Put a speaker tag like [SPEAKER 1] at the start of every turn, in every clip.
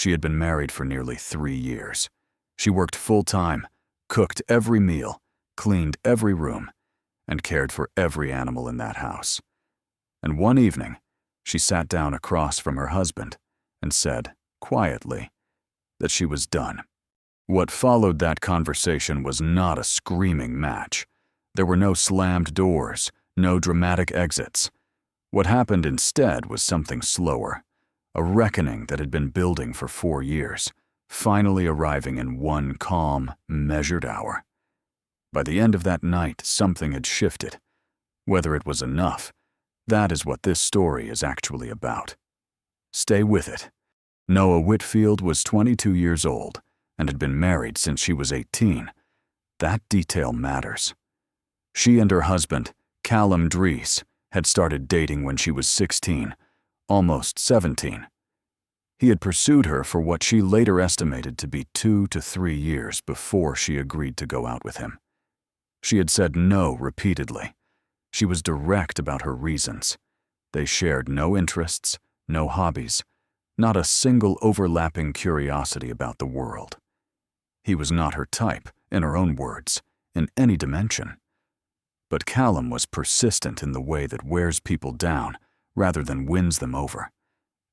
[SPEAKER 1] She had been married for nearly 3 years. She worked full-time, cooked every meal, cleaned every room, and cared for every animal in that house. And one evening, she sat down across from her husband and said, quietly, that she was done. What followed that conversation was not a screaming match. There were no slammed doors, no dramatic exits. What happened instead was something slower, a reckoning that had been building for 4 years, finally arriving in one calm, measured hour. By the end of that night, something had shifted. Whether it was enough, that is what this story is actually about. Stay with it. Noah Whitfield was 22 years old and had been married since she was 18. That detail matters. She and her husband, Callum Dries, had started dating when she was 16, almost 17. He had pursued her for what she later estimated to be 2 to 3 years before she agreed to go out with him. She had said no repeatedly. She was direct about her reasons. They shared no interests, no hobbies, not a single overlapping curiosity about the world. He was not her type, in her own words, in any dimension. But Callum was persistent in the way that wears people down rather than wins them over.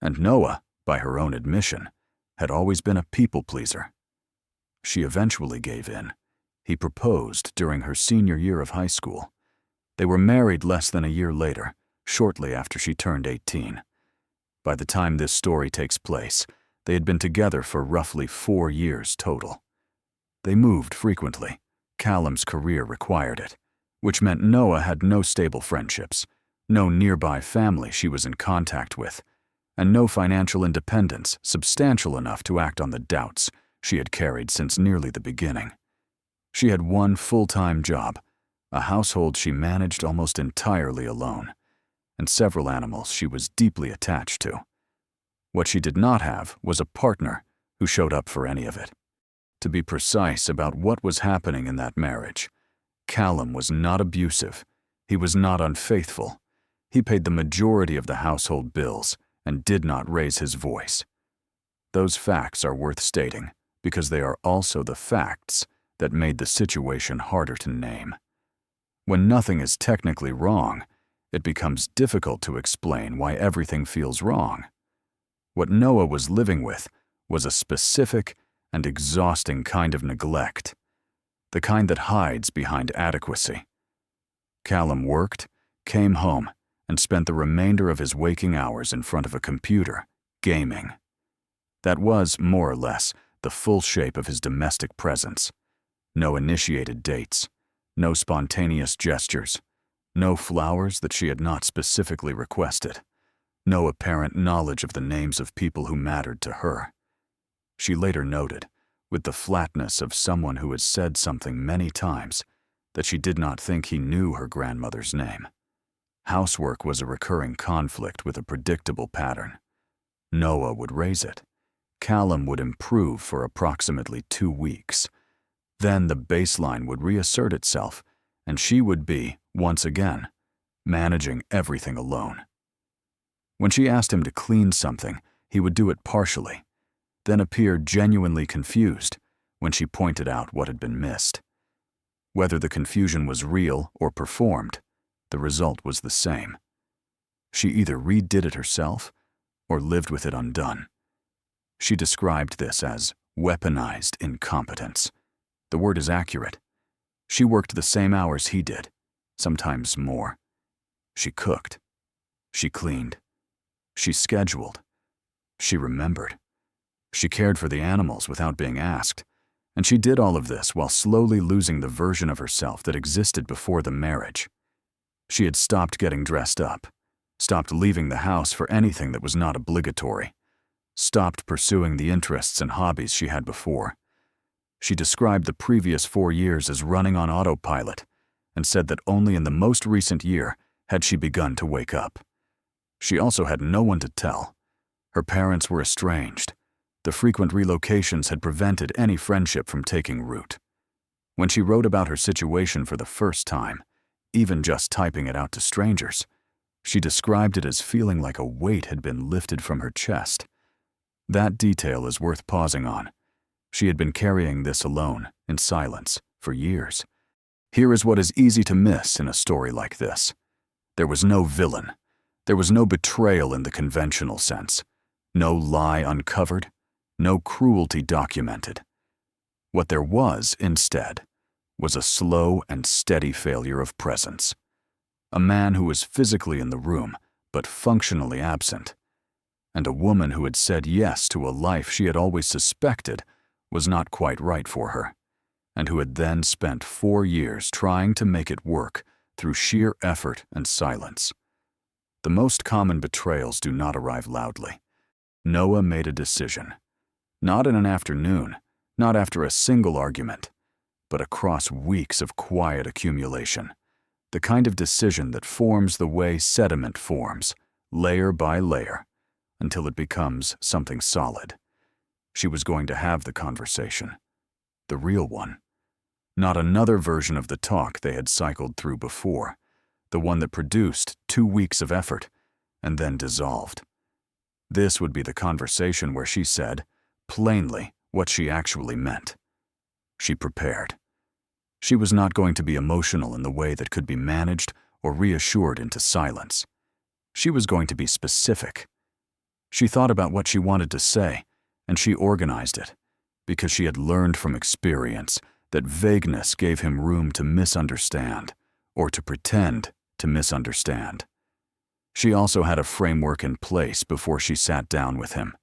[SPEAKER 1] And Noah, by her own admission, had always been a people-pleaser. She eventually gave in. He proposed during her senior year of high school. They were married less than a year later, shortly after she turned 18. By the time this story takes place, they had been together for roughly 4 years total. They moved frequently. Callum's career required it, which meant Noah had no stable friendships, no nearby family she was in contact with, and no financial independence substantial enough to act on the doubts she had carried since nearly the beginning. She had one full-time job, a household she managed almost entirely alone, and several animals she was deeply attached to. What she did not have was a partner who showed up for any of it. To be precise about what was happening in that marriage, Callum was not abusive. He was not unfaithful. He paid the majority of the household bills and did not raise his voice. Those facts are worth stating because they are also the facts that made the situation harder to name. When nothing is technically wrong, it becomes difficult to explain why everything feels wrong. What Noah was living with was a specific and exhausting kind of neglect, the kind that hides behind adequacy. Callum worked, came home, and spent the remainder of his waking hours in front of a computer, gaming. That was, more or less, the full shape of his domestic presence. No initiated dates, no spontaneous gestures, no flowers that she had not specifically requested, no apparent knowledge of the names of people who mattered to her. She later noted, with the flatness of someone who has said something many times, that she did not think he knew her grandmother's name. Housework was a recurring conflict with a predictable pattern. Noah would raise it. Callum would improve for approximately 2 weeks. Then the baseline would reassert itself, and she would be, once again, managing everything alone. When she asked him to clean something, he would do it partially, then appear genuinely confused when she pointed out what had been missed. Whether the confusion was real or performed, the result was the same. She either redid it herself or lived with it undone. She described this as weaponized incompetence. The word is accurate. She worked the same hours he did, sometimes more. She cooked. She cleaned. She scheduled. She remembered. She cared for the animals without being asked, and she did all of this while slowly losing the version of herself that existed before the marriage. She had stopped getting dressed up, stopped leaving the house for anything that was not obligatory, stopped pursuing the interests and hobbies she had before. She described the previous 4 years as running on autopilot and said that only in the most recent year had she begun to wake up. She also had no one to tell. Her parents were estranged. The frequent relocations had prevented any friendship from taking root. When she wrote about her situation for the first time, even just typing it out to strangers, she described it as feeling like a weight had been lifted from her chest. That detail is worth pausing on. She had been carrying this alone, in silence, for years. Here is what is easy to miss in a story like this. There was no villain. There was no betrayal in the conventional sense. No lie uncovered. No cruelty documented. What there was, instead, was a slow and steady failure of presence. A man who was physically in the room, but functionally absent. And a woman who had said yes to a life she had always suspected was not quite right for her, and who had then spent 4 years trying to make it work through sheer effort and silence. The most common betrayals do not arrive loudly. Noah made a decision. Not in an afternoon, not after a single argument, but across weeks of quiet accumulation. The kind of decision that forms the way sediment forms, layer by layer, until it becomes something solid. She was going to have the conversation. The real one. Not another version of the talk they had cycled through before. The one that produced 2 weeks of effort and then dissolved. This would be the conversation where she said, plainly, what she actually meant. She prepared. She was not going to be emotional in the way that could be managed or reassured into silence. She was going to be specific. She thought about what she wanted to say, and she organized it, because she had learned from experience that vagueness gave him room to misunderstand, or to pretend to misunderstand. She also had a framework in place before she sat down with him.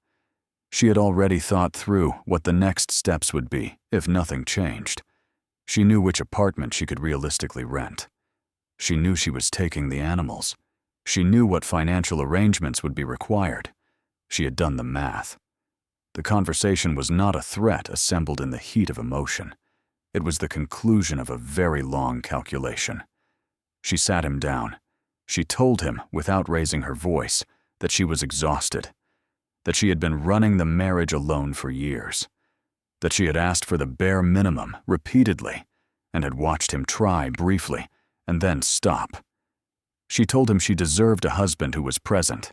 [SPEAKER 1] She had already thought through what the next steps would be if nothing changed. She knew which apartment she could realistically rent. She knew she was taking the animals. She knew what financial arrangements would be required. She had done the math. The conversation was not a threat assembled in the heat of emotion. It was the conclusion of a very long calculation. She sat him down. She told him, without raising her voice, that she was exhausted, that she had been running the marriage alone for years, that she had asked for the bare minimum repeatedly and had watched him try briefly and then stop. She told him she deserved a husband who was present.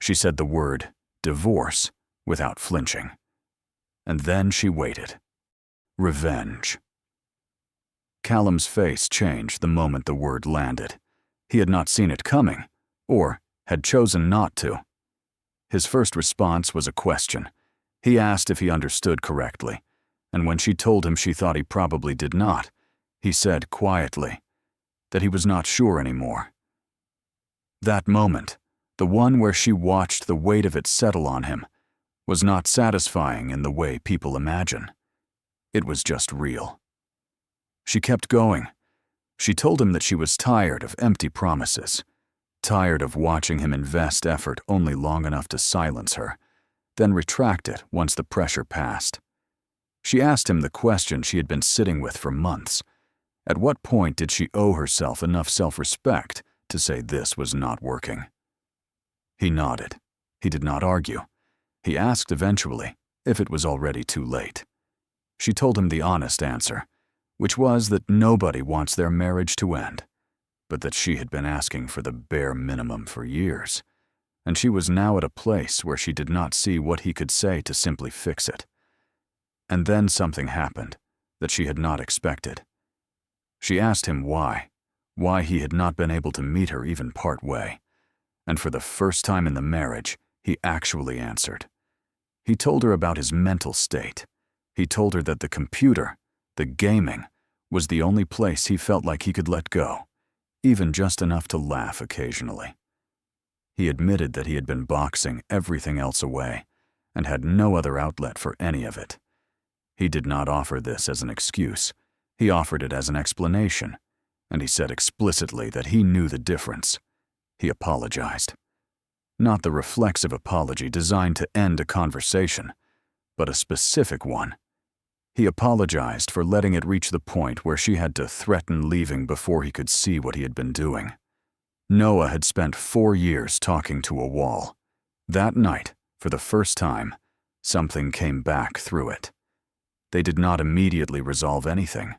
[SPEAKER 1] She said the word divorce without flinching. And then she waited. Revenge. Callum's face changed the moment the word landed. He had not seen it coming, or had chosen not to. His first response was a question. He asked if he understood correctly, and when she told him she thought he probably did not, he said quietly that he was not sure anymore. That moment, the one where she watched the weight of it settle on him, was not satisfying in the way people imagine. It was just real. She kept going. She told him that she was tired of empty promises, tired of watching him invest effort only long enough to silence her, then retract it once the pressure passed. She asked him the question she had been sitting with for months. At what point did she owe herself enough self-respect to say this was not working? He nodded. He did not argue. He asked eventually if it was already too late. She told him the honest answer, which was that nobody wants their marriage to end, but that she had been asking for the bare minimum for years, and she was now at a place where she did not see what he could say to simply fix it. And then something happened that she had not expected. She asked him why he had not been able to meet her even part way, and for the first time in the marriage, he actually answered. He told her about his mental state. He told her that the computer, the gaming, was the only place he felt like he could let go, even just enough to laugh occasionally. He admitted that he had been boxing everything else away and had no other outlet for any of it. He did not offer this as an excuse. He offered it as an explanation, and he said explicitly that he knew the difference. He apologized. Not the reflexive apology designed to end a conversation, but a specific one. He apologized for letting it reach the point where she had to threaten leaving before he could see what he had been doing. Noah had spent 4 years talking to a wall. That night, for the first time, something came back through it. They did not immediately resolve anything.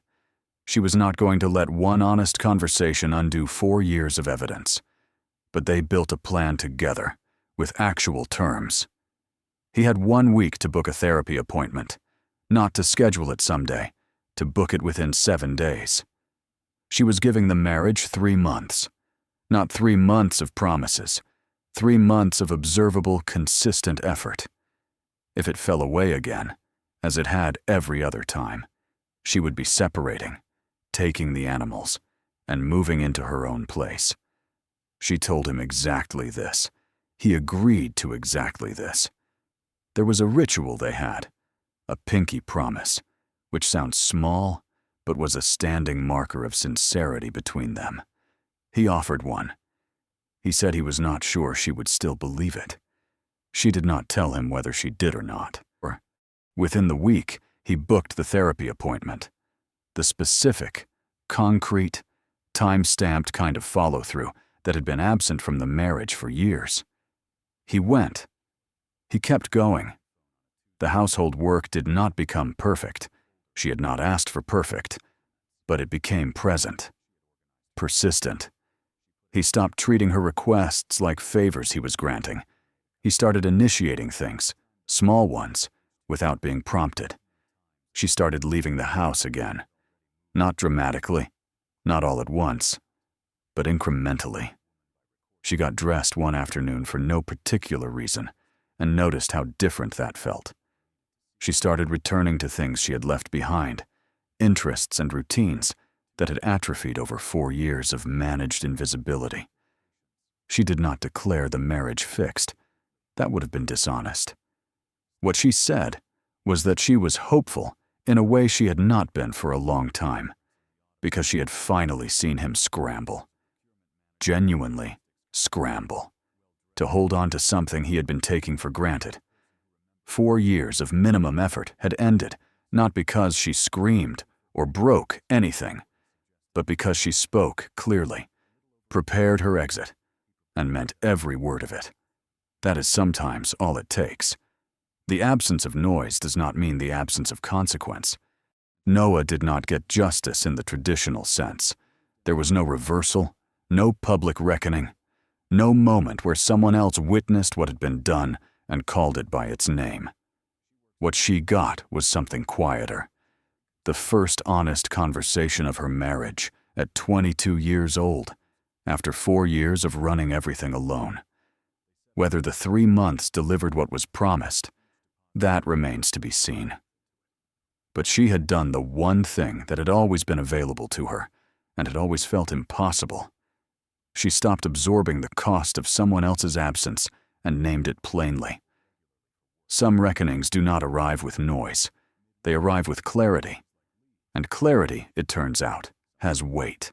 [SPEAKER 1] She was not going to let one honest conversation undo 4 years of evidence. But they built a plan together, with actual terms. He had 1 week to book a therapy appointment, not to schedule it someday, to book it within 7 days. She was giving the marriage 3 months. Not 3 months of promises, 3 months of observable, consistent effort. If it fell away again, as it had every other time, she would be separating, taking the animals, and moving into her own place. She told him exactly this. He agreed to exactly this. There was a ritual they had, a pinky promise, which sounds small, but was a standing marker of sincerity between them. He offered one. He said he was not sure she would still believe it. She did not tell him whether she did or not. Within the week, he booked the therapy appointment. The specific, concrete, time-stamped kind of follow-through that had been absent from the marriage for years. He went. He kept going. The household work did not become perfect. She had not asked for perfect, but it became present, persistent. He stopped treating her requests like favors he was granting. He started initiating things, small ones, without being prompted. She started leaving the house again. Not dramatically, not all at once, but incrementally. She got dressed one afternoon for no particular reason and noticed how different that felt. She started returning to things she had left behind, interests and routines that had atrophied over 4 years of managed invisibility. She did not declare the marriage fixed. That would have been dishonest. What she said was that she was hopeful in a way she had not been for a long time, because she had finally seen him scramble. Genuinely scramble. To hold on to something he had been taking for granted. 4 years of minimum effort had ended, not because she screamed or broke anything, but because she spoke clearly, prepared her exit, and meant every word of it. That is sometimes all it takes. The absence of noise does not mean the absence of consequence. Noah did not get justice in the traditional sense. There was no reversal, no public reckoning, no moment where someone else witnessed what had been done and called it by its name. What she got was something quieter. The first honest conversation of her marriage at 22 years old, after 4 years of running everything alone. Whether the 3 months delivered what was promised, that remains to be seen. But she had done the one thing that had always been available to her and had always felt impossible. She stopped absorbing the cost of someone else's absence and named it plainly. Some reckonings do not arrive with noise. They arrive with clarity. And clarity, it turns out, has weight.